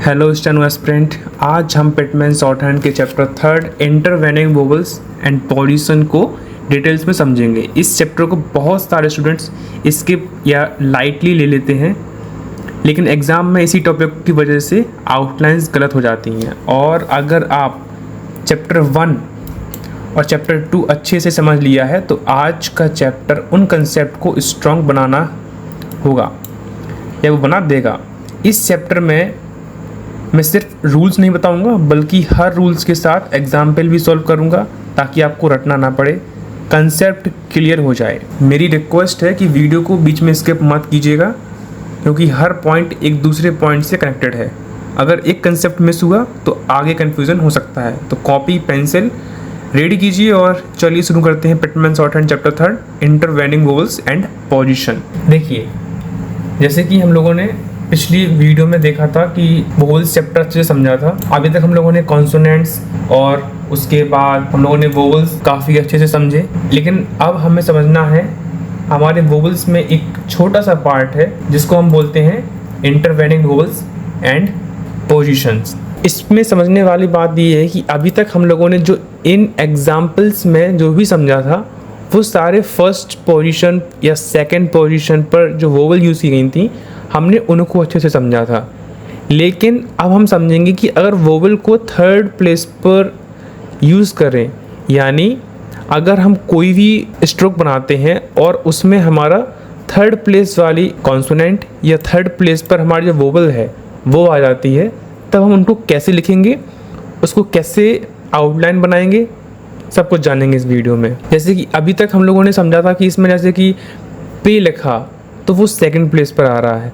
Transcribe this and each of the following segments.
Hello steno aspirant. आज हम Pitman shorthand के chapter 3 intervening vowels and position को डिटेल्स में समझेंगे। इस चैप्टर को बहुत सारे स्टूडेंट्स स्किप या लाइटली ले लेते हैं, लेकिन एग्ज़ाम में इसी टॉपिक की वजह से आउटलाइंस गलत हो जाती हैं। और अगर आप चैप्टर 1 और चैप्टर 2 अच्छे से समझ लिया है तो आज का चैप्टर उन कंसेप्ट को स्ट्रॉन्ग बनाना होगा या वो बना देगा। इस चैप्टर में मैं सिर्फ रूल्स नहीं बताऊंगा बल्कि हर रूल्स के साथ एग्जाम्पल भी सॉल्व करूंगा ताकि आपको रटना ना पड़े, कंसेप्ट क्लियर हो जाए। मेरी रिक्वेस्ट है कि वीडियो को बीच में स्किप मत कीजिएगा क्योंकि हर पॉइंट एक दूसरे पॉइंट से कनेक्टेड है। अगर एक कंसेप्ट मिस हुआ तो आगे कन्फ्यूज़न हो सकता है। तो कॉपी पेंसिल रेडी कीजिए और चलिए शुरू करते हैं Pitman shorthand chapter 3 intervening vowels and position. देखिए, जैसे कि हम लोगों ने पिछली वीडियो में देखा था कि वोवेल्स चैप्टर अच्छे से समझा था। अभी तक हम लोगों ने कॉन्सोनेंट्स और उसके बाद हम लोगों ने वोवेल्स काफ़ी अच्छे से समझे, लेकिन अब हमें समझना है हमारे वोवेल्स में एक छोटा सा पार्ट है जिसको हम बोलते हैं इंटरवेनिंग वोवेल्स एंड पोजीशंस। इसमें समझने वाली बात ये है कि अभी तक हम लोगों ने जो इन एग्जाम्पल्स में जो भी समझा था वो सारे फर्स्ट पोजीशन या सेकंड पोजीशन पर जो वोवेल यूज़ की गई थी हमने उनको अच्छे से समझा था। लेकिन अब हम समझेंगे कि अगर वोवेल को थर्ड प्लेस पर यूज़ करें, यानी अगर हम कोई भी स्ट्रोक बनाते हैं और उसमें हमारा थर्ड प्लेस वाली कॉन्सोनेंट या थर्ड प्लेस पर हमारी जो वोवेल है वो आ जाती है, तब हम उनको कैसे लिखेंगे, उसको कैसे आउटलाइन बनाएंगे, सब कुछ जानेंगे इस वीडियो में। जैसे कि अभी तक हम लोगों ने समझा था कि इसमें जैसे कि पे लिखा तो वो सेकंड प्लेस पर आ रहा है,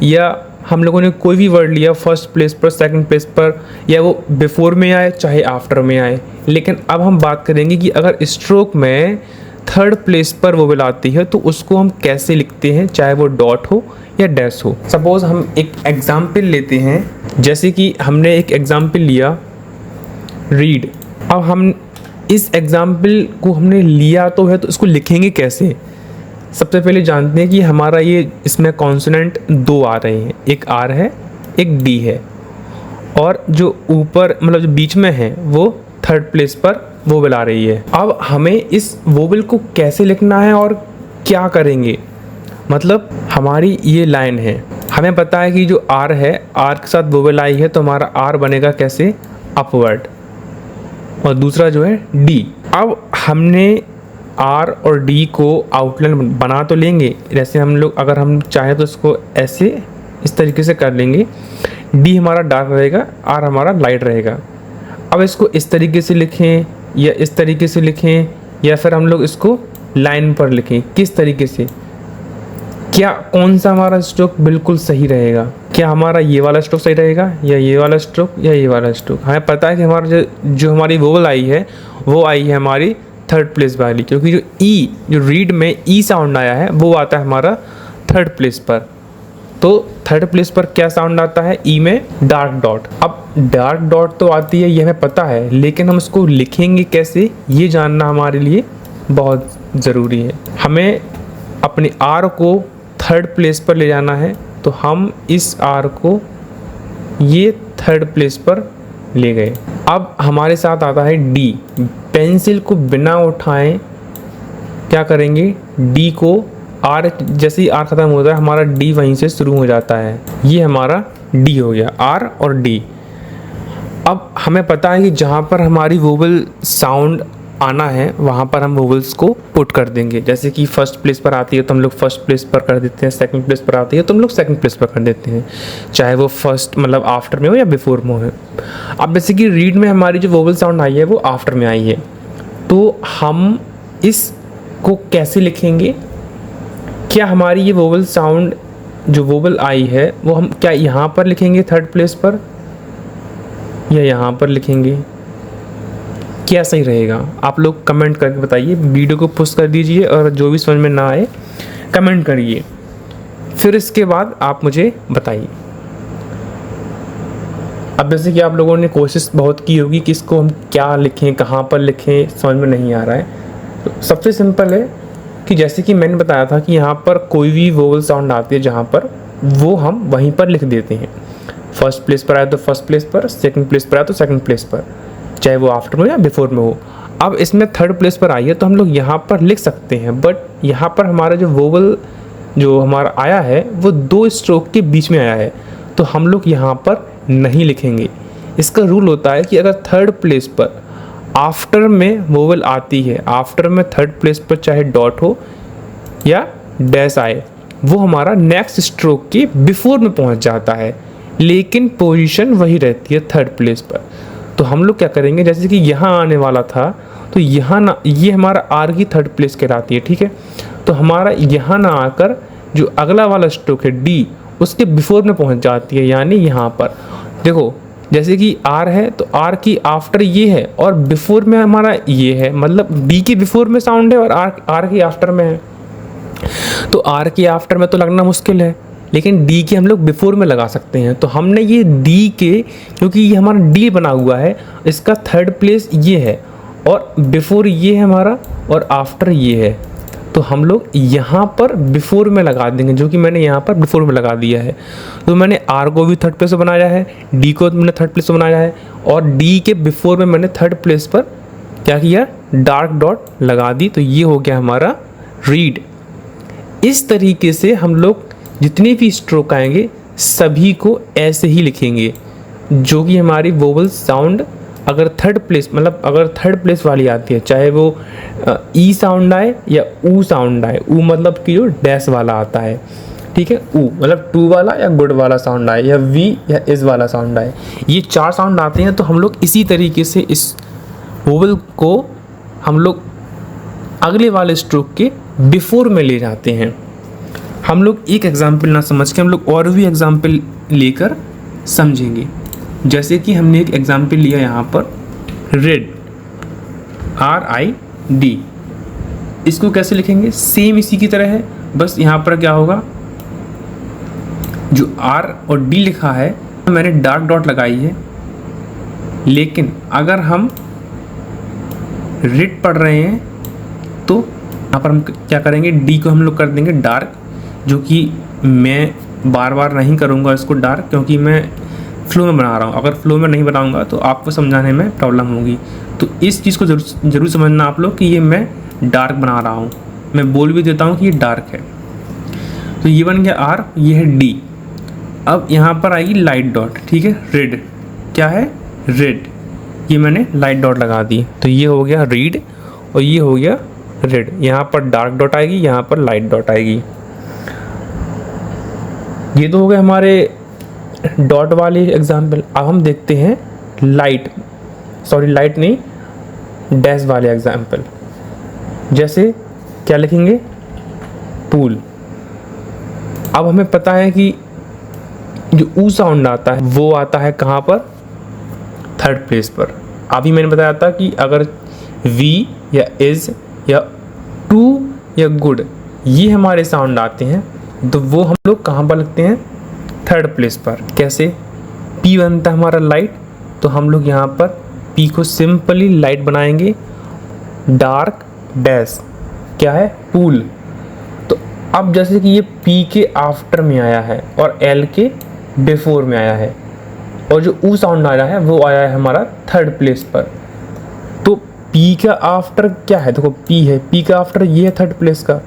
या हम लोगों ने कोई भी वर्ड लिया फर्स्ट प्लेस पर, सेकंड प्लेस पर, या वो बिफोर में आए चाहे आफ्टर में आए। लेकिन अब हम बात करेंगे कि अगर स्ट्रोक में थर्ड प्लेस पर वोवेल आती है तो उसको हम कैसे लिखते हैं, चाहे वो डॉट हो या डैश हो। सपोज हम एक एग्जाम्पल लेते हैं, जैसे कि हमने एक एग्जाम्पल लिया रीड। अब हम इस एग्जाम्पल को हमने लिया तो है, तो इसको लिखेंगे कैसे। सबसे पहले जानते हैं कि हमारा ये इसमें कॉन्सोनेंट दो आ रहे हैं, एक आर है एक डी है, और जो ऊपर मतलब जो बीच में है वो थर्ड प्लेस पर वोवेल आ रही है। अब हमें इस वोवेल को कैसे लिखना है और क्या करेंगे, मतलब हमारी ये लाइन है, हमें पता है कि जो आर है, आर के साथ वोवेल आई है तो हमारा आर बनेगा कैसे, अपवर्ड, और दूसरा जो है डी। अब हमने आर और डी को आउटलाइन बना तो लेंगे, जैसे हम लोग अगर हम चाहें तो इसको ऐसे इस तरीके से कर लेंगे, डी हमारा डार्क रहेगा, आर हमारा लाइट रहेगा। अब इसको इस तरीके से लिखें या इस तरीके से लिखें, या फिर हम लोग इसको लाइन पर लिखें, किस तरीके से, क्या कौन सा हमारा स्ट्रोक बिल्कुल सही रहेगा, क्या हमारा ये वाला स्ट्रोक सही रहेगा या ये वाला स्ट्रोक या ये वाला स्ट्रोक। हमें पता है कि हमारा जो हमारी वोवेल आई है वो आई है हमारी थर्ड प्लेस वाली, क्योंकि जो रीड में ई साउंड आया है वो आता है हमारा थर्ड प्लेस पर। तो थर्ड प्लेस पर क्या साउंड आता है, ई में डार्क डॉट। अब डार्क डॉट तो आती है, ये हमें पता है, लेकिन हम इसको लिखेंगे कैसे ये जानना हमारे लिए बहुत ज़रूरी है। हमें अपने आर को थर्ड प्लेस पर ले जाना है, तो हम इस आर को ये थर्ड प्लेस पर ले गए। अब हमारे साथ आता है डी। पेंसिल को बिना उठाएं क्या करेंगे, डी को आर, जैसे ही आर ख़त्म होता है हमारा डी वहीं से शुरू हो जाता है, ये हमारा डी हो गया, आर और डी। अब हमें पता है कि जहाँ पर हमारी वोवेल साउंड आना है वहाँ पर हम वोवेल्स को पुट कर देंगे। जैसे कि फर्स्ट प्लेस पर आती है तो हम लोग फर्स्ट प्लेस पर कर देते हैं, सेकंड प्लेस पर आती है तो हम लोग सेकंड प्लेस पर कर देते हैं, चाहे वो फर्स्ट मतलब आफ्टर में हो या बिफोर में हो। अब जैसे कि रीड में हमारी जो वोवेल साउंड आई है वो आफ्टर में आई है, तो हम इसको कैसे लिखेंगे, क्या हमारी ये वोवेल साउंड जो वोवेल आई है वो हम क्या यहाँ पर लिखेंगे थर्ड प्लेस पर या यहाँ पर लिखेंगे, क्या सही रहेगा। आप लोग कमेंट करके बताइए, वीडियो को पुश कर दीजिए और जो भी समझ में ना आए कमेंट करिए, फिर इसके बाद आप मुझे बताइए। अब जैसे कि आप लोगों ने कोशिश बहुत की होगी कि इसको हम क्या लिखें, कहाँ पर लिखें, समझ में नहीं आ रहा है, तो सबसे सिंपल है कि जैसे कि मैंने बताया था कि यहाँ पर कोई भी वोवेल साउंड आती है जहाँ पर, वो हम वहीं पर लिख देते हैं। फर्स्ट प्लेस पर आया तो फर्स्ट प्लेस पर, सेकंड प्लेस पर आया तो सेकंड प्लेस पर, चाहे वो आफ्टर में या बिफोर में हो। अब इसमें थर्ड प्लेस पर आई है तो हम लोग यहाँ पर लिख सकते हैं, बट यहाँ पर हमारा जो वोवल जो हमारा आया है वो 2 स्ट्रोक के बीच में आया है, तो हम लोग यहाँ पर नहीं लिखेंगे। इसका रूल होता है कि अगर थर्ड प्लेस पर आफ्टर में वोवल आती है, आफ्टर में थर्ड प्लेस पर चाहे डॉट हो या डैश आए, वो हमारा नेक्स्ट स्ट्रोक के बिफोर में पहुंच जाता है, लेकिन पोजीशन वही रहती है थर्ड प्लेस पर। तो हम लोग क्या करेंगे, जैसे कि यहाँ आने वाला था तो यहाँ ना, ये हमारा आर की थर्ड प्लेस कहलाती है, ठीक है। तो हमारा यहाँ ना आकर जो अगला वाला स्ट्रोक है डी, उसके बिफोर में पहुंच जाती है, यानी यहाँ पर देखो जैसे कि आर है तो आर की आफ्टर ये है और बिफोर में हमारा ये है, मतलब डी के बिफोर में साउंड है और आर की आफ्टर में है। तो आर के आफ्टर में तो लगना मुश्किल है, लेकिन डी के हम लोग बिफोर में लगा सकते हैं। तो हमने ये डी के, क्योंकि ये हमारा डी बना हुआ है, इसका थर्ड प्लेस ये है और बिफोर ये है हमारा और आफ्टर ये है, तो हम लोग यहाँ पर बिफोर में लगा देंगे, जो कि मैंने यहाँ पर बिफोर में लगा दिया है। तो मैंने आर को भी थर्ड प्लेस पर बनाया है, डी को मैंने थर्ड प्लेस पर बनाया है, और डी के बिफोर में मैंने थर्ड प्लेस पर क्या किया, डार्क डॉट लगा दी। तो ये हो गया हमारा रीड। इस तरीके से हम लोग जितने भी स्ट्रोक आएंगे सभी को ऐसे ही लिखेंगे, जो कि हमारी वोवल साउंड अगर थर्ड प्लेस, मतलब अगर थर्ड प्लेस वाली आती है, चाहे वो ई साउंड आए या ऊ साउंड आए, ऊ मतलब कि जो डैश वाला आता है, ठीक है, ऊ मतलब टू वाला या गुड वाला साउंड आए, या वी या इस वाला साउंड आए, ये 4 साउंड आते हैं। तो हम लोग इसी तरीके से इस वोवल को हम लोग अगले वाले स्ट्रोक के बिफोर में ले जाते हैं। हम लोग एक एग्जाम्पल ना समझ के हम लोग और भी एग्जाम्पल लेकर समझेंगे। जैसे कि हमने एक एग्जाम्पल लिया यहाँ पर रेड, RID, इसको कैसे लिखेंगे, सेम इसी की तरह है, बस यहाँ पर क्या होगा, जो R और D लिखा है मैंने डार्क डॉट लगाई है, लेकिन अगर हम रेड पढ़ रहे हैं तो यहाँ पर हम क्या करेंगे, D को हम लोग कर देंगे डार्क, जो कि मैं बार बार नहीं करूँगा इसको डार्क, क्योंकि मैं फ्लो में बना रहा हूँ। अगर फ्लो में नहीं बनाऊँगा तो आपको समझाने में प्रॉब्लम होगी। तो इस चीज़ को ज़रूर समझना आप लोग कि ये मैं डार्क बना रहा हूँ, मैं बोल भी देता हूँ कि ये डार्क है। तो ये बन गया R, ये है D। अब यहाँ पर आएगी लाइट डॉट, ठीक है, रेड, क्या है, रेड, ये मैंने लाइट डॉट लगा दी, तो ये हो गया रीड और ये हो गया रेड। यहाँ पर डार्क डॉट आएगी, यहाँ पर लाइट डॉट आएगी। ये तो हो गए हमारे डॉट वाले एग्जाम्पल। अब हम देखते हैं लाइट नहीं, डैश वाले एग्जाम्पल। जैसे क्या लिखेंगे, पूल। अब हमें पता है कि जो ऊ साउंड आता है वो आता है कहाँ पर, थर्ड प्लेस पर। अभी मैंने बताया था कि अगर वी या इज या टू या गुड ये हमारे साउंड आते हैं तो वो हम लोग कहाँ पर लिखते हैं, थर्ड प्लेस पर। कैसे, पी बनता है हमारा लाइट, तो हम लोग यहाँ पर पी को सिंपली लाइट बनाएंगे, डार्क डैश क्या है, पूल। तो अब जैसे कि ये पी के आफ्टर में आया है और एल के बिफोर में आया है, और जो ऊ साउंड आया है वो आया है हमारा थर्ड प्लेस पर। तो पी का आफ्टर क्या है, देखो पी है, पी का आफ्टर ये है थर्ड प्लेस का,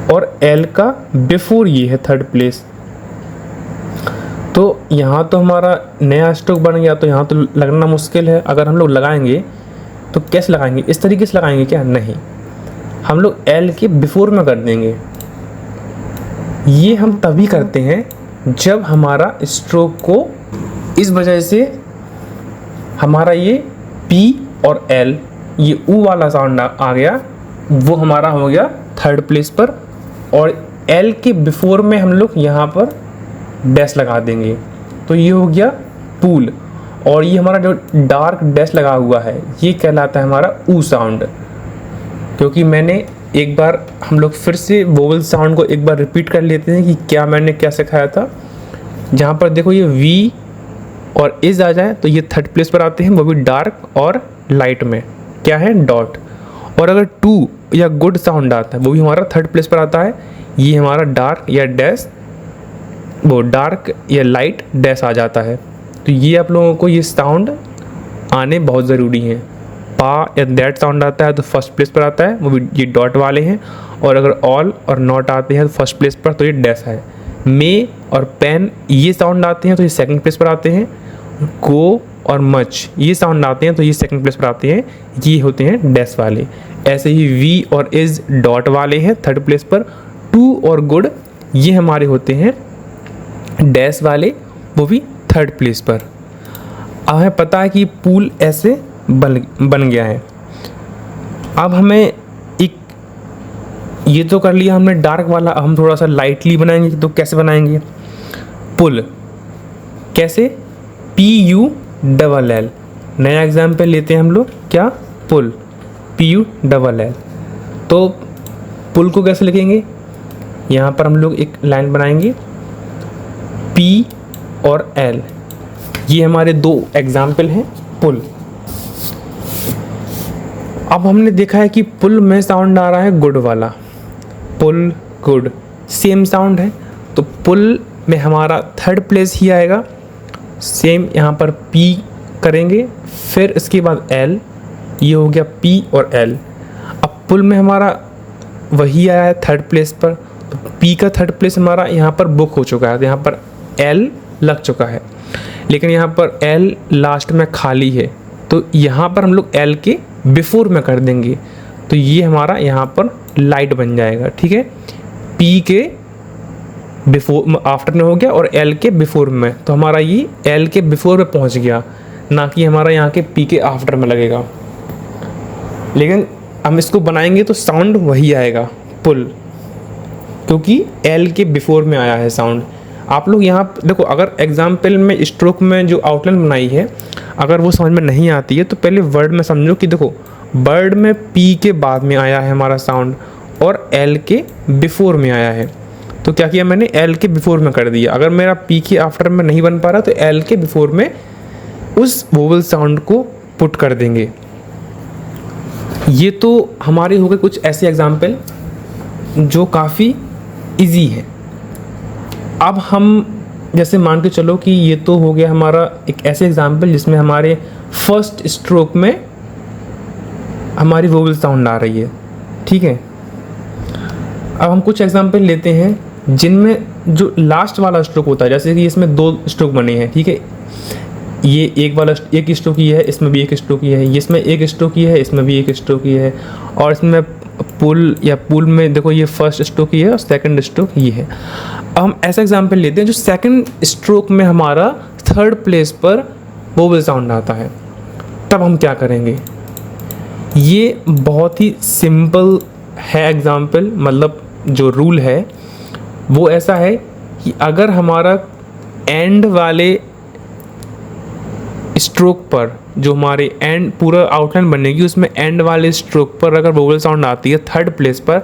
और एल का बिफोर ये है थर्ड प्लेस। तो यहाँ तो हमारा नया स्ट्रोक बन गया, तो यहाँ तो लगना मुश्किल है। अगर हम लोग लगाएंगे तो कैसे लगाएंगे, इस तरीके से लगाएंगे क्या, नहीं, हम लोग एल के बिफोर में कर देंगे। ये हम तभी करते हैं जब हमारा स्ट्रोक को, इस वजह से हमारा ये पी और एल, ये ऊ वाला साउंड आ गया, वो हमारा हो गया थर्ड प्लेस पर, और एल के बिफोर में हम लोग यहाँ पर डैश लगा देंगे, तो ये हो गया पूल। और ये हमारा जो डार्क डैश लगा हुआ है ये कहलाता है हमारा ऊ साउंड। क्योंकि मैंने एक बार, हम लोग फिर से वोवल साउंड को एक बार रिपीट कर लेते हैं कि क्या मैंने क्या सिखाया था। जहाँ पर देखो ये वी और इज आ जाए तो ये थर्ड प्लेस पर आते हैं, वो भी डार्क और लाइट में, क्या है, डॉट। और अगर टू या गुड साउंड आता है वो भी हमारा थर्ड प्लेस पर आता है, ये हमारा डार्क या डैश वो डार्क या लाइट डैश आ जाता है। तो ये आप लोगों को ये साउंड आने बहुत ज़रूरी हैं। पा या दैट साउंड आता है तो फर्स्ट प्लेस पर आता है, वो भी ये डॉट वाले हैं। और अगर ऑल और नॉट आते हैं तो फर्स्ट प्लेस पर, तो ये डैश है। मे और पेन ये साउंड आते हैं तो ये सेकंड प्लेस पर आते हैं। गो और मच ये साउंड आते हैं तो ये सेकंड प्लेस पर आते हैं, ये होते हैं डैश वाले। ऐसे ही वी और इज डॉट वाले हैं थर्ड प्लेस पर। टू और गुड ये हमारे होते हैं डैश वाले, वो भी थर्ड प्लेस पर। अब हमें पता है कि पूल ऐसे बन गया है। अब हमें एक ये तो कर लिया हमने डार्क वाला, हम थोड़ा सा लाइटली बनाएंगे। तो कैसे बनाएंगे पुल? कैसे? PULL। नया एग्जाम्पल लेते हैं हम लोग, क्या? पुल, PULL। तो पुल को कैसे लिखेंगे? यहाँ पर हम लोग एक लाइन बनाएंगे P और L, ये हमारे दो एग्जाम्पल हैं पुल। अब हमने देखा है कि पुल में साउंड आ रहा है गुड वाला, पुल गुड सेम साउंड है, तो पुल में हमारा थर्ड प्लेस ही आएगा। सेम यहाँ पर P करेंगे, फिर इसके बाद L, ये हो गया P और L। अब पुल में हमारा वही आया है थर्ड प्लेस पर, तो P का थर्ड प्लेस हमारा यहाँ पर बुक हो चुका है, तो यहाँ पर L लग चुका है। लेकिन यहाँ पर L लास्ट में खाली है, तो यहाँ पर हम लोग L के बिफोर में कर देंगे, तो ये हमारा यहाँ पर लाइट बन जाएगा। ठीक है, P के बिफोर आफ्टर में हो गया और L के बिफोर में, तो हमारा ये L के बिफोर में पहुँच गया, ना कि हमारा यहाँ के P के आफ्टर में लगेगा। लेकिन हम इसको बनाएंगे तो साउंड वही आएगा पुल, क्योंकि L के बिफोर में आया है साउंड। आप लोग यहाँ देखो, अगर एग्जाम्पल में स्ट्रोक में जो आउटलाइन बनाई है अगर वो समझ में नहीं आती है तो पहले वर्ड में समझो कि देखो वर्ड में P के बाद में आया है हमारा साउंड और L के बिफोर में आया है। तो क्या किया मैंने? L के बिफोर में कर दिया। अगर मेरा P के आफ्टर में नहीं बन पा रहा तो L के बिफोर में उस वोवल साउंड को पुट कर देंगे। ये तो हमारे हो गए कुछ ऐसे एग्जाम्पल जो काफ़ी इजी है। अब हम जैसे मान के चलो कि ये तो हो गया हमारा एक ऐसे एग्जाम्पल जिसमें हमारे फर्स्ट स्ट्रोक में हमारी वोवल साउंड आ रही है। ठीक है, अब हम कुछ एग्जाम्पल लेते हैं जिनमें जो लास्ट वाला स्ट्रोक होता है, जैसे कि इसमें दो स्ट्रोक बने हैं। ठीक है, ये एक वाला एक स्ट्रोक ही है, इसमें भी एक स्ट्रोक ही है, इसमें एक स्ट्रोक ही है, इसमें भी एक स्ट्रोक ही है, और इसमें पुल या पुल में देखो ये फर्स्ट स्ट्रोक ही है और सेकंड स्ट्रोक ये है। अब हम ऐसा एग्जांपल लेते हैं जो सेकंड स्ट्रोक में हमारा थर्ड प्लेस पर वोवल साउंड आता है। तब हम क्या करेंगे? ये बहुत ही सिंपल है एग्जांपल, मतलब जो रूल है वो ऐसा है कि अगर हमारा एंड वाले स्ट्रोक पर जो हमारे एंड पूरा आउटलाइन बनेगी उसमें एंड वाले स्ट्रोक पर अगर वोवल साउंड आती है थर्ड प्लेस पर,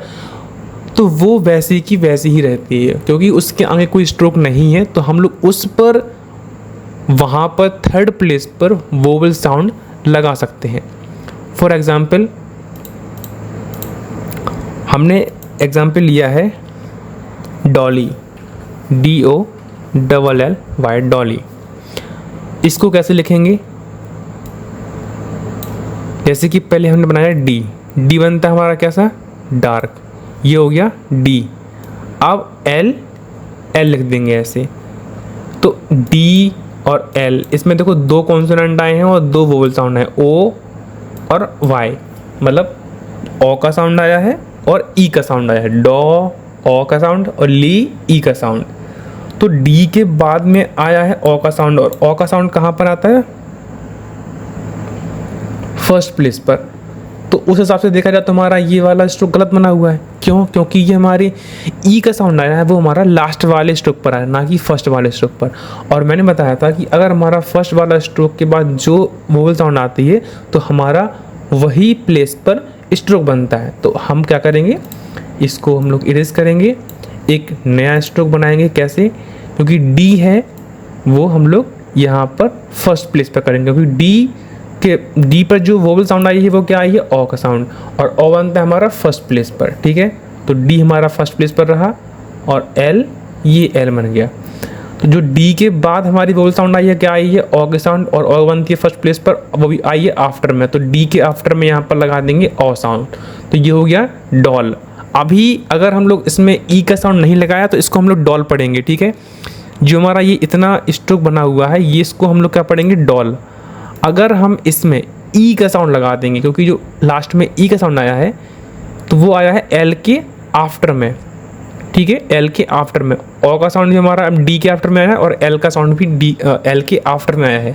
तो वो वैसी की वैसी ही रहती है, क्योंकि उसके आगे कोई स्ट्रोक नहीं है। तो हम लोग उस पर वहाँ पर थर्ड प्लेस पर वोवल साउंड लगा सकते हैं। फॉर एग्जाम्पल हमने एग्जाम्पल लिया है डॉली, DOLLY डॉली। इसको कैसे लिखेंगे? जैसे कि पहले हमने बनाया D बनता है हमारा कैसा? डार्क, ये हो गया D। अब L लिख देंगे ऐसे, तो D और L, इसमें देखो दो कॉन्सोनेंट आए हैं और दो वोवल साउंड है, O और Y, मतलब O का साउंड आया है और E का साउंड आया है, डॉ O का साउंड और ली E का साउंड। तो D के बाद में आया है O का साउंड, और O का साउंड कहाँ पर आता है? फर्स्ट प्लेस पर। तो उस हिसाब से देखा जाए तो हमारा ये वाला स्ट्रोक गलत बना हुआ है। क्यों? क्योंकि ये हमारी E का साउंड आया है वो हमारा लास्ट वाले स्ट्रोक पर आया, ना कि फर्स्ट वाले स्ट्रोक पर। और मैंने बताया था कि अगर हमारा फर्स्ट वाला स्ट्रोक के बाद जो वोवल साउंड आती है तो हमारा वही प्लेस पर स्ट्रोक बनता है। तो हम क्या करेंगे? इसको हम लोग इरेज करेंगे, एक नया स्ट्रोक बनाएंगे। कैसे? क्योंकि D है वो हम लोग यहाँ पर फर्स्ट प्लेस पर करेंगे, क्योंकि D पर जो वोवल साउंड आई है वो क्या आई है? O का साउंड, और O बनता है हमारा फर्स्ट प्लेस पर। ठीक है, तो D हमारा फर्स्ट प्लेस पर रहा और L ये L बन गया। तो जो डी के बाद हमारी वोवल साउंड आई है क्या आई है, ओ के साउंड, और ओ बनती है फर्स्ट प्लेस पर, वो भी आई है आफ्टर में, तो डी के आफ्टर में यहाँ पर लगा देंगे ओ साउंड, तो ये हो गया डॉल। अभी अगर हम लोग इसमें ई का साउंड नहीं लगाया तो इसको हम लोग डॉल पढ़ेंगे, ठीक है। जो हमारा ये इतना स्ट्रोक बना हुआ है ये इसको हम लोग क्या पढ़ेंगे, डॉल। अगर हम इसमें ई का साउंड लगा देंगे, क्योंकि जो लास्ट में ई का साउंड आया है तो वो आया है एल के आफ्टर में, ठीक है, एल के आफ्टर में। ओ का साउंड भी हमारा डी के आफ्टर में आया है और एल का साउंड भी डी एल के आफ्टर में आया है।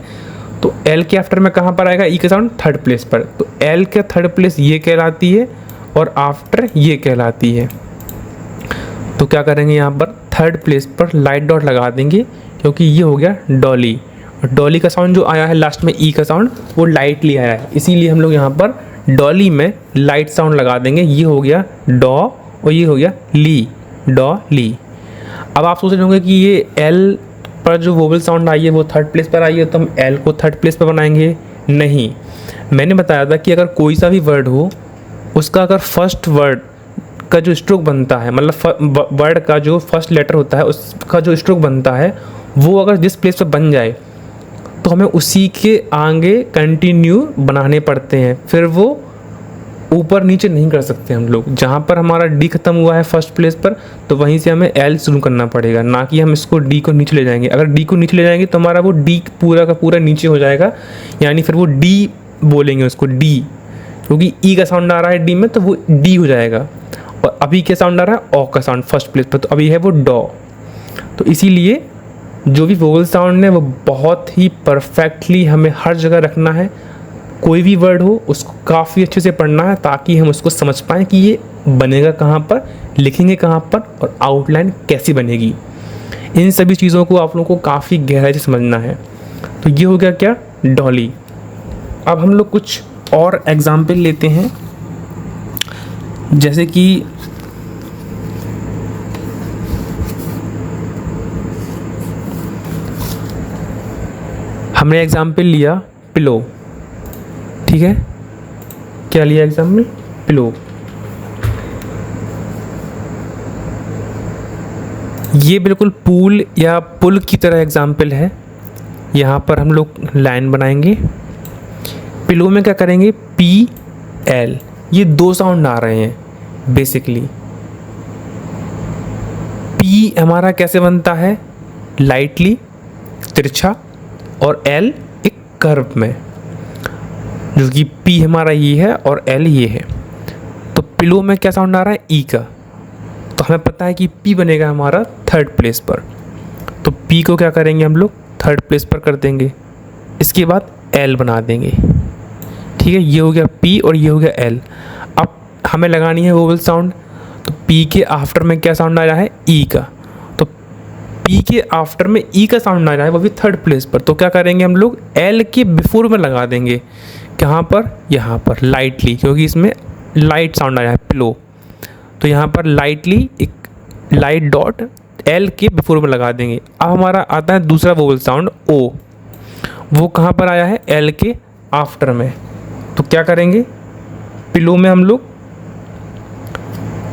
तो एल के आफ्टर में कहाँ पर आएगा, ई का साउंड थर्ड प्लेस पर, तो एल के थर्ड प्लेस ये कहलाती है और आफ्टर ये कहलाती है। तो क्या करेंगे यहाँ पर थर्ड प्लेस पर लाइट डॉट लगा देंगे, क्योंकि ये हो गया डॉली। और डॉली का साउंड जो आया है लास्ट में ई का साउंड वो लाइटली आया है, इसीलिए हम लोग यहाँ पर डॉली में लाइट साउंड लगा देंगे। ये हो गया डॉ और ये हो गया ली, डॉ ली। अब आप सोच रहे होंगे कि ये एल पर जो वोवल साउंड आई है वो थर्ड प्लेस पर आई है, तो हम एल को थर्ड प्लेस पर बनाएंगे। नहीं, मैंने बताया था कि अगर कोई सा भी वर्ड हो उसका अगर फर्स्ट वर्ड का जो स्ट्रोक बनता है, मतलब वर्ड का जो फर्स्ट लेटर होता है उसका जो स्ट्रोक बनता है वो अगर जिस प्लेस पर बन जाए तो हमें उसी के आगे कंटिन्यू बनाने पड़ते हैं, फिर वो ऊपर नीचे नहीं कर सकते हम लोग। जहाँ पर हमारा डी खत्म हुआ है फर्स्ट प्लेस पर तो वहीं से हमें एल शुरू करना पड़ेगा, ना कि हम इसको डी को नीचे ले जाएंगे। अगर डी को नीचे ले जाएंगे तो हमारा वो डी पूरा का पूरा नीचे हो जाएगा, यानी फिर वो डी बोलेंगे उसको डी, क्योंकि ई का साउंड आ रहा है डी में तो वो डी हो जाएगा। और अभी क्या साउंड आ रहा है, ओ का साउंड फर्स्ट प्लेस पर, तो अभी है वो डॉ। तो इसीलिए जो भी वोवल साउंड है वो बहुत ही परफेक्टली हमें हर जगह रखना है। कोई भी वर्ड हो उसको काफ़ी अच्छे से पढ़ना है ताकि हम उसको समझ पाएँ कि ये बनेगा कहाँ पर, लिखेंगे कहाँ पर और आउटलाइन कैसी बनेगी। इन सभी चीज़ों को आप लोगों को काफ़ी गहराई से समझना है। तो ये हो गया क्या, डॉली। अब हम लोग कुछ और एग्जाम्पल लेते हैं, जैसे कि हमने एग्जाम्पल लिया पिलो, ठीक है, क्या लिया एग्जाम्पल, पिलो। ये बिल्कुल पूल या पुल की तरह एग्जाम्पल है। यहाँ पर हम लोग लाइन बनाएंगे, पिलो में क्या करेंगे, पी एल, ये दो साउंड आ रहे हैं बेसिकली। पी हमारा कैसे बनता है, लाइटली तिरछा, और एल एक कर्व में, जो कि पी हमारा ये है और एल ये है। तो पिलो में क्या साउंड आ रहा है, ई का, तो हमें पता है कि पी बनेगा हमारा थर्ड प्लेस पर, तो पी को क्या करेंगे हम लोग थर्ड प्लेस पर कर देंगे। इसके बाद एल बना देंगे, ठीक है, ये हो गया पी और ये हो गया एल। अब हमें लगानी है वोवल साउंड, तो पी के आफ्टर में क्या साउंड आ रहा है, ई का, तो पी के आफ्टर में ई का साउंड आ रहा है वो भी थर्ड प्लेस पर, तो क्या करेंगे हम लोग एल के बिफोर में लगा देंगे। कहाँ पर, यहाँ पर लाइटली, क्योंकि इसमें लाइट साउंड आया है पिलो, तो यहाँ पर लाइटली एक लाइट डॉट एल के बिफोर में लगा देंगे। अब हमारा आता है दूसरा वोवल साउंड ओ, वो कहाँ पर आया है, एल के आफ्टर में, तो क्या करेंगे, पिलो में हम लोग,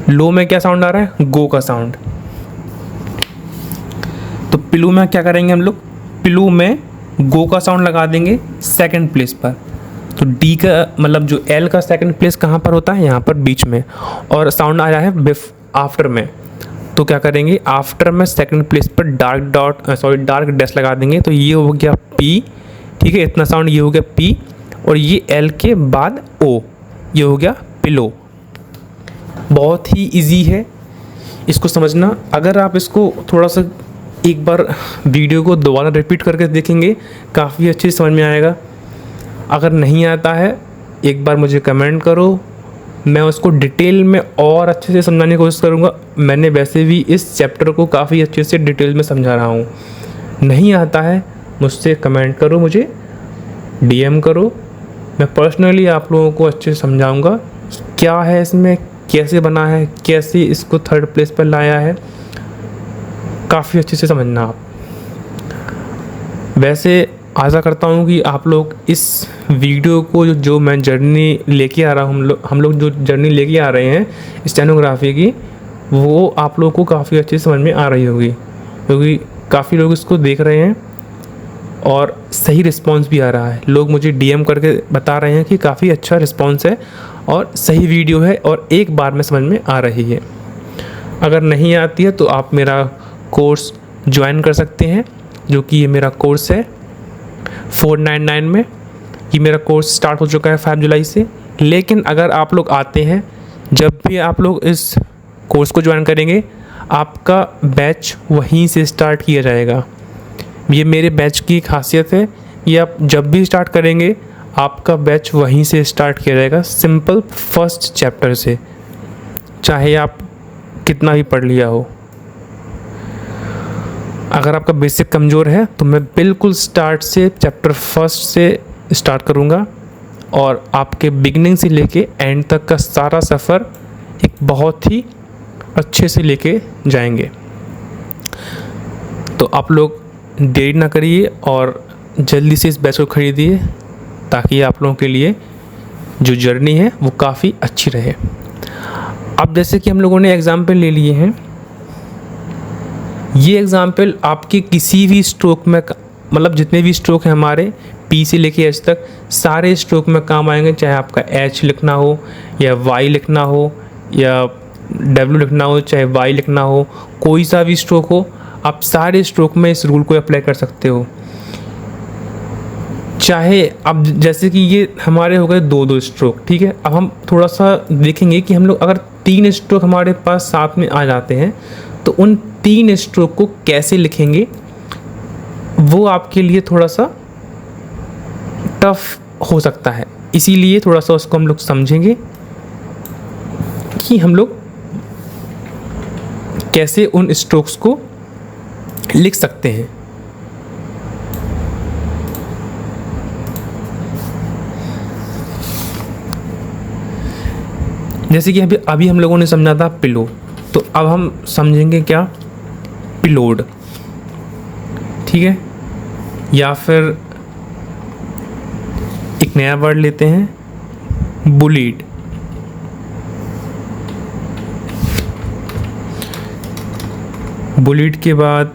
लो में क्या साउंड आ रहा है, गो का साउंड, तो पिलो में क्या करेंगे हम लोग, पिलो में गो का साउंड लगा देंगे सेकंड प्लेस पर। तो डी का मतलब जो एल का सेकंड प्लेस कहाँ पर होता है, यहाँ पर बीच में, और साउंड आ रहा है आफ्टर में, तो क्या करेंगे आफ्टर में सेकंड प्लेस पर डार्क डैश लगा देंगे। तो ये हो गया पी, ठीक है, इतना साउंड ये हो गया पी, और ये एल के बाद ओ, ये हो गया पिलो। बहुत ही इजी है इसको समझना। अगर आप इसको थोड़ा सा एक बार वीडियो को दोबारा रिपीट करके देखेंगे काफ़ी अच्छे से समझ में आएगा। अगर नहीं आता है एक बार मुझे कमेंट करो, मैं उसको डिटेल में और अच्छे से समझाने की कोशिश करूँगा। मैंने वैसे भी इस चैप्टर को काफ़ी अच्छे से डिटेल में समझा रहा हूँ। नहीं आता है मुझसे कमेंट करो, मुझे डीएम करो, मैं पर्सनली आप लोगों को अच्छे से समझाऊँगा क्या है इसमें, कैसे बना है, कैसे इसको थर्ड प्लेस पर लाया है, काफ़ी अच्छे से समझना आप। वैसे आशा करता हूँ कि आप लोग इस वीडियो को जो मैं जर्नी लेके आ रहा हूँ, हम लोग जो जर्नी लेके आ रहे हैं स्टेनोग्राफी की, वो आप लोगों को काफ़ी अच्छे से समझ में आ रही होगी, क्योंकि काफ़ी लोग इसको देख रहे हैं और सही रिस्पांस भी आ रहा है। लोग मुझे डीएम करके बता रहे हैं कि काफ़ी अच्छा रिस्पांस है और सही वीडियो है और एक बार में समझ में आ रही है। अगर नहीं आती है तो आप मेरा कोर्स ज्वाइन कर सकते हैं, जो कि ये मेरा कोर्स है 499 में। ये मेरा कोर्स स्टार्ट हो चुका है 5 जुलाई से। लेकिन अगर आप लोग आते हैं, जब भी आप लोग इस कोर्स को ज्वाइन करेंगे, आपका बैच वहीं से स्टार्ट किया जाएगा। ये मेरे बैच की खासियत है, ये आप जब भी स्टार्ट करेंगे आपका बैच वहीं से स्टार्ट किया जाएगा, सिंपल फर्स्ट चैप्टर से, चाहे आप कितना भी पढ़ लिया हो। अगर आपका बेसिक कमज़ोर है तो मैं बिल्कुल स्टार्ट से चैप्टर फर्स्ट से स्टार्ट करूँगा और आपके बिगिनिंग से लेके एंड तक का सारा सफ़र एक बहुत ही अच्छे से लेके जाएंगे। तो आप लोग देरी ना करिए और जल्दी से इस बैच को ख़रीदिए, ताकि आप लोगों के लिए जो जर्नी है वो काफ़ी अच्छी रहे। अब जैसे कि हम लोगों ने एग्ज़ाम्पल ले लिए हैं, ये एग्ज़ाम्पल आपके किसी भी स्ट्रोक में, मतलब जितने भी स्ट्रोक हैं हमारे पी से लेके एच तक, सारे स्ट्रोक में काम आएंगे। चाहे आपका एच लिखना हो या वाई लिखना हो या डब्ल्यू लिखना हो, चाहे वाई लिखना हो, कोई सा भी स्ट्रोक हो, आप सारे स्ट्रोक में इस रूल को अप्लाई कर सकते हो। चाहे अब जैसे कि ये हमारे हो गए 2-2 स्ट्रोक, ठीक है। अब हम थोड़ा सा देखेंगे कि हम लोग अगर 3 स्ट्रोक हमारे पास साथ में आ जाते हैं तो उन 3 स्ट्रोक को कैसे लिखेंगे, वो आपके लिए थोड़ा सा टफ हो सकता है। इसीलिए थोड़ा सा उसको हम लोग समझेंगे कि हम लोग कैसे उन स्ट्रोक्स को लिख सकते हैं। जैसे कि अभी हम लोगों ने समझा था पिलो, तो अब हम समझेंगे क्या, पिलोड, ठीक है। या फिर एक नया वर्ड लेते हैं, बुलीड। बुलीड के बाद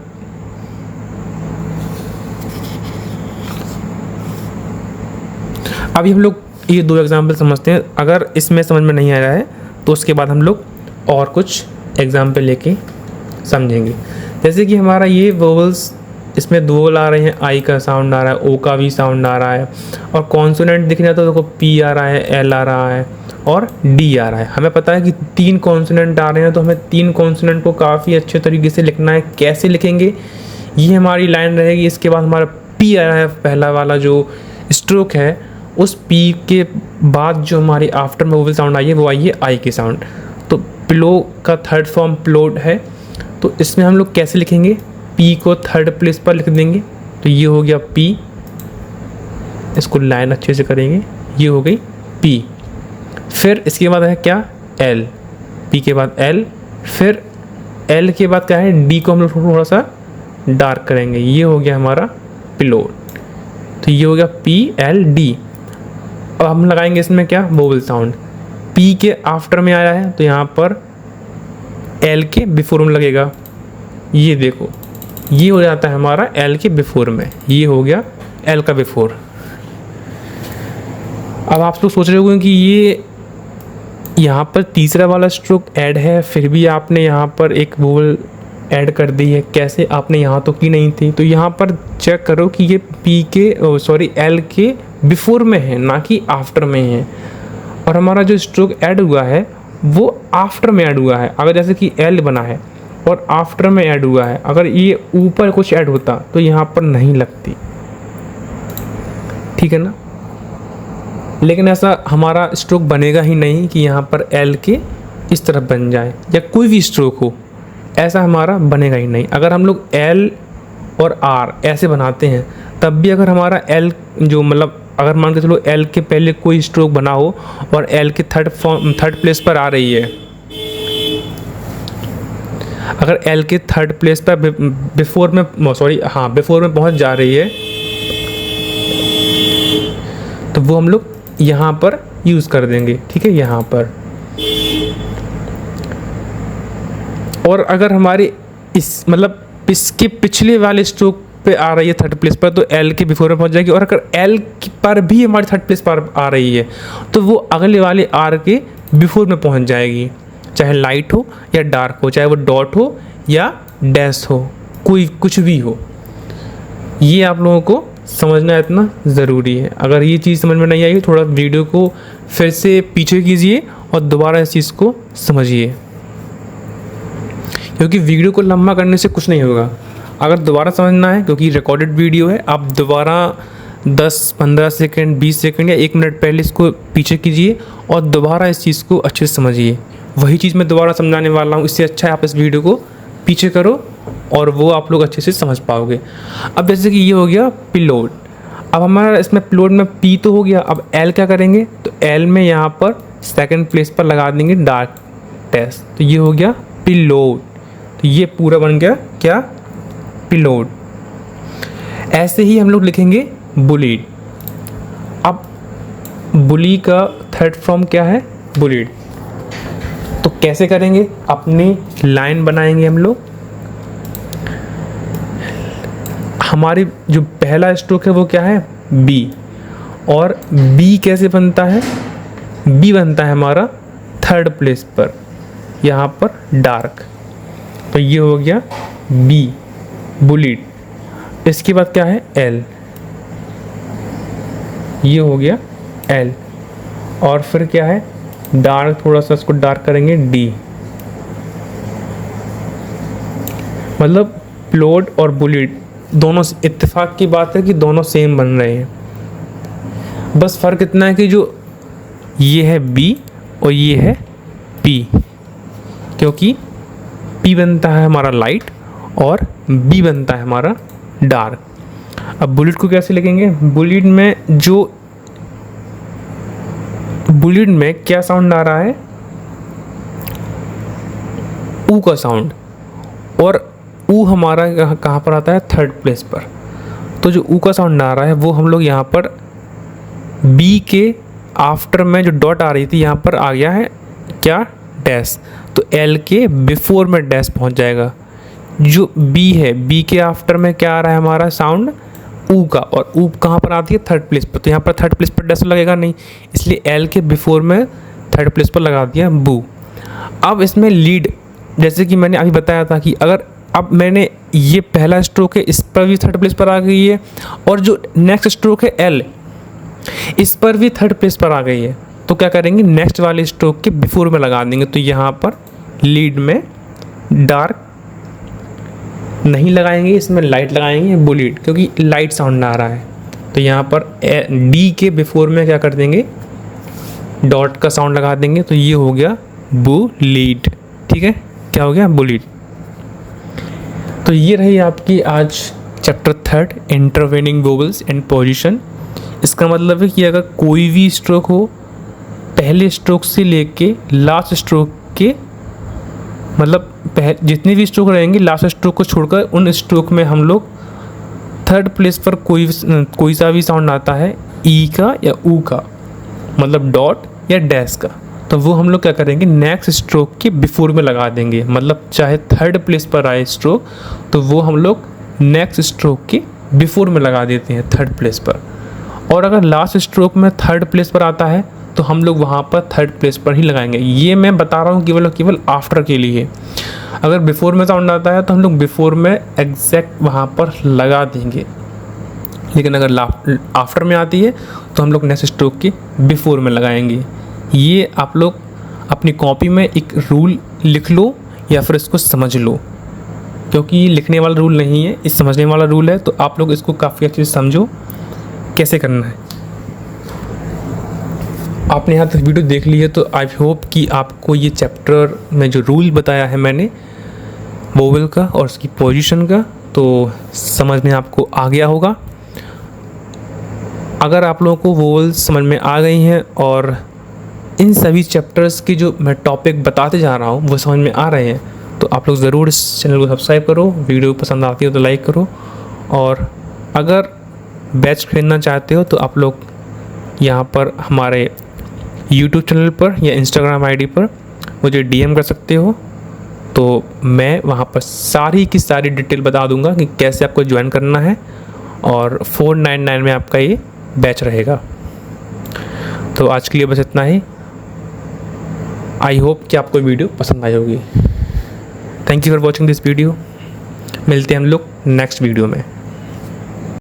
अभी हम लोग ये 2 एग्जाम्पल समझते हैं। अगर इसमें समझ में नहीं आ रहा है तो उसके बाद हम लोग और कुछ एग्जाम्पल लेके समझेंगे। जैसे कि हमारा ये वोवल्स, इसमें 2 वोवल आ रहे हैं, आई का साउंड आ रहा है, ओ का भी साउंड आ रहा है, और कॉन्सोनेंट दिख रहा है तो देखो पी आ रहा है, एल आ रहा है और डी आ रहा है। हमें पता है कि 3 कॉन्सोनेंट आ रहे हैं, तो हमें 3 कॉन्सोनेंट को काफ़ी अच्छे तरीके से लिखना है। कैसे लिखेंगे, ये हमारी लाइन रहेगी। इसके बाद हमारा पी आ रहा है, पहला वाला जो स्ट्रोक है, उस पी के बाद जो हमारी आफ्टर में वोवल साउंड आई है वो आई है आई की साउंड। तो पिलो का थर्ड फॉर्म प्लोड है। तो इसमें हम लोग कैसे लिखेंगे, पी को थर्ड प्लेस पर लिख देंगे, तो ये हो गया पी। इसको लाइन अच्छे से करेंगे, ये हो गई पी। फिर इसके बाद है क्या, एल, पी के बाद एल, फिर एल के बाद क्या है, डी को हम लोग थोड़ा सा डार्क करेंगे, ये हो गया हमारा पिलोड। तो ये हो गया पी एल डी। अब हम लगाएंगे इसमें क्या, वोवल साउंड। पी के आफ्टर में आया है तो यहाँ पर एल के बिफोर में लगेगा, ये देखो, ये हो जाता है हमारा एल के बिफोर में, ये हो गया एल का बिफोर। अब आप लोग सोच रहे होंगे कि ये यहाँ पर तीसरा वाला स्ट्रोक ऐड है, फिर भी आपने यहाँ पर एक वोवल ऐड कर दी है, कैसे, आपने यहाँ तो की नहीं थी। तो यहाँ पर चेक करो कि ये पी के एल के बिफोर में है, ना कि आफ्टर में है। और हमारा जो स्ट्रोक ऐड हुआ है वो आफ्टर में ऐड हुआ है। अगर जैसे कि एल बना है और आफ्टर में ऐड हुआ है, अगर ये ऊपर कुछ ऐड होता तो यहाँ पर नहीं लगती, ठीक है ना। लेकिन ऐसा हमारा स्ट्रोक बनेगा ही नहीं कि यहाँ पर एल के इस तरफ बन जाए, या कोई भी स्ट्रोक हो, ऐसा हमारा बनेगा ही नहीं। अगर हम लोग एल और आर ऐसे बनाते हैं तब भी अगर हमारा एल जो, मतलब अगर मान के चलो एल के पहले कोई स्ट्रोक बना हो और एल के थर्ड प्लेस पर आ रही है, अगर एल के थर्ड प्लेस पर बिफोर में पहुंच जा रही है, तो वो हम लोग यहाँ पर यूज़ कर देंगे, ठीक है, यहाँ पर। और अगर हमारे इस मतलब इसके पिछले वाले स्ट्रोक पे आ रही है थर्ड प्लेस पर, तो एल के बिफोर में पहुंच जाएगी। और अगर एल पर भी हमारी थर्ड प्लेस पर आ रही है तो वो अगले वाले आर के बिफोर में पहुंच जाएगी, चाहे लाइट हो या डार्क हो, चाहे वो डॉट हो या डैश हो, कोई कुछ भी हो। ये आप लोगों को समझना इतना ज़रूरी है। अगर ये चीज़ समझ में नहीं आई, थोड़ा वीडियो को फिर से पीछे कीजिए और दोबारा इस चीज़ को समझिए, क्योंकि वीडियो को लंबा करने से कुछ नहीं होगा। अगर दोबारा समझना है, क्योंकि रिकॉर्डेड वीडियो है, आप दोबारा 10-15 सेकंड 20 सेकंड या 1 मिनट पहले इसको पीछे कीजिए और दोबारा इस चीज़ को अच्छे से समझिए। वही चीज़ मैं दोबारा समझाने वाला हूँ, इससे अच्छा है आप इस वीडियो को पीछे करो और वो आप लोग अच्छे से समझ पाओगे। अब जैसे कि ये हो गया पिलोड। अब हमारा इसमें पिलोड में पी तो हो गया, अब एल क्या करेंगे, तो एल में यहाँ पर सेकंड प्लेस पर लगा देंगे डार्क डैश, तो ये हो गया पिलोड। तो ये पूरा बन गया क्या, पिलोड। ऐसे ही हम लोग लिखेंगे बुलीड। अब बुली का थर्ड फॉर्म क्या है, बुलीड। तो कैसे करेंगे, अपनी लाइन बनाएंगे हम लोग। हमारी जो पहला स्ट्रोक है वो क्या है, बी। और बी कैसे बनता है, बी बनता है हमारा थर्ड प्लेस पर, यहाँ पर डार्क। तो ये हो गया बी, बुलीड। इसके बाद क्या है, एल, ये हो गया एल। और फिर क्या है, डार्क, थोड़ा सा इसको डार्क करेंगे, डी। मतलब पिलोड और बुलीड दोनों इत्तेफाक की बात है कि दोनों सेम बन रहे हैं। बस फ़र्क इतना है कि जो ये है बी और ये है पी, क्योंकि पी बनता है हमारा लाइट और बी बनता है हमारा डार्क। अब बुलेट को कैसे लिखेंगे, बुलेट में क्या साउंड आ रहा है, ऊ का साउंड, और ऊ हमारा कहाँ पर आता है, थर्ड प्लेस पर। तो जो ऊ का साउंड आ रहा है वो हम लोग यहाँ पर बी के आफ्टर में जो डॉट आ रही थी यहाँ पर आ गया है क्या, डैश। तो एल के बिफोर में डैश पहुँच जाएगा। जो बी है, बी के आफ्टर में क्या आ रहा है हमारा साउंड, ऊ का, और ऊ कहाँ पर आती है, थर्ड प्लेस पर। तो यहाँ पर थर्ड प्लेस पर डैश लगेगा नहीं, इसलिए एल के बिफोर में थर्ड प्लेस पर लगा दिया बू। अब इसमें लीड, जैसे कि मैंने अभी बताया था कि अगर अब मैंने ये पहला स्ट्रोक है इस पर भी थर्ड प्लेस पर आ गई है, और जो नेक्स्ट स्ट्रोक है एल, इस पर भी थर्ड प्लेस पर आ गई है, तो क्या करेंगे, नेक्स्ट वाले स्ट्रोक के बिफोर में लगा देंगे। तो यहाँ पर लीड में डार्क नहीं लगाएंगे, इसमें लाइट लगाएंगे, बुलीड, क्योंकि लाइट साउंड आ रहा है। तो यहाँ पर डी के बिफोर में क्या कर देंगे, डॉट का साउंड लगा देंगे। तो ये हो गया बुलीड। ठीक है, क्या हो गया, बुलीड। तो ये रही आपकी आज chapter third, intervening vowels and position. इसका मतलब है कि अगर कोई भी स्ट्रोक हो, पहले स्ट्रोक से लेके लास्ट स्ट्रोक के, मतलब जितने भी स्ट्रोक रहेंगे लास्ट स्ट्रोक को छोड़कर उन स्ट्रोक में हम लोग थर्ड प्लेस पर कोई सा भी साउंड आता है, ई का या ऊ का, मतलब डॉट या डैश का, तो वो हम लोग क्या करेंगे, नेक्स्ट स्ट्रोक के बिफोर में लगा देंगे। मतलब चाहे थर्ड प्लेस पर आए स्ट्रोक, तो वो हम लोग नेक्स्ट स्ट्रोक के बिफोर में लगा देते हैं थर्ड प्लेस पर। और अगर लास्ट स्ट्रोक में थर्ड प्लेस पर आता है तो हम लोग वहाँ पर थर्ड प्लेस पर ही लगाएंगे। ये मैं बता रहा हूँ केवल आफ्टर के लिए। अगर बिफोर में साउंड आता है तो हम लोग बिफोर में एग्जैक्ट वहाँ पर लगा देंगे, लेकिन अगर आफ्टर में आती है तो हम लोग नेक्स्ट स्ट्रोक के बिफोर में लगाएंगे। ये आप लोग अपनी कॉपी में एक रूल लिख लो या फिर इसको समझ लो, क्योंकि ये लिखने वाला रूल नहीं है, ये समझने वाला रूल है। तो आप लोग इसको काफ़ी अच्छे से समझो कैसे करना है। आपने यहाँ तक वीडियो देख ली है तो आई होप कि आपको ये चैप्टर में जो रूल बताया है मैंने वोवेल का और उसकी पोजीशन का, तो समझ में आपको आ गया होगा। अगर आप लोगों को वोवेल्स समझ में आ गई हैं और इन सभी चैप्टर्स की जो मैं टॉपिक बताते जा रहा हूँ वो समझ में आ रहे हैं, तो आप लोग ज़रूर इस चैनल को सब्सक्राइब करो, वीडियो पसंद आती हो तो लाइक करो, और अगर बैच खरीदना चाहते हो तो आप लोग यहाँ पर हमारे YouTube चैनल पर या Instagram ID पर मुझे DM कर सकते हो। तो मैं वहाँ पर सारी की सारी डिटेल बता दूंगा कि कैसे आपको ज्वाइन करना है, और 499 में आपका ये बैच रहेगा। तो आज के लिए बस इतना ही। आई होप कि आपको वीडियो पसंद आई होगी। Thank you for watching this video. मिलते हैं हम लोग नेक्स्ट वीडियो में।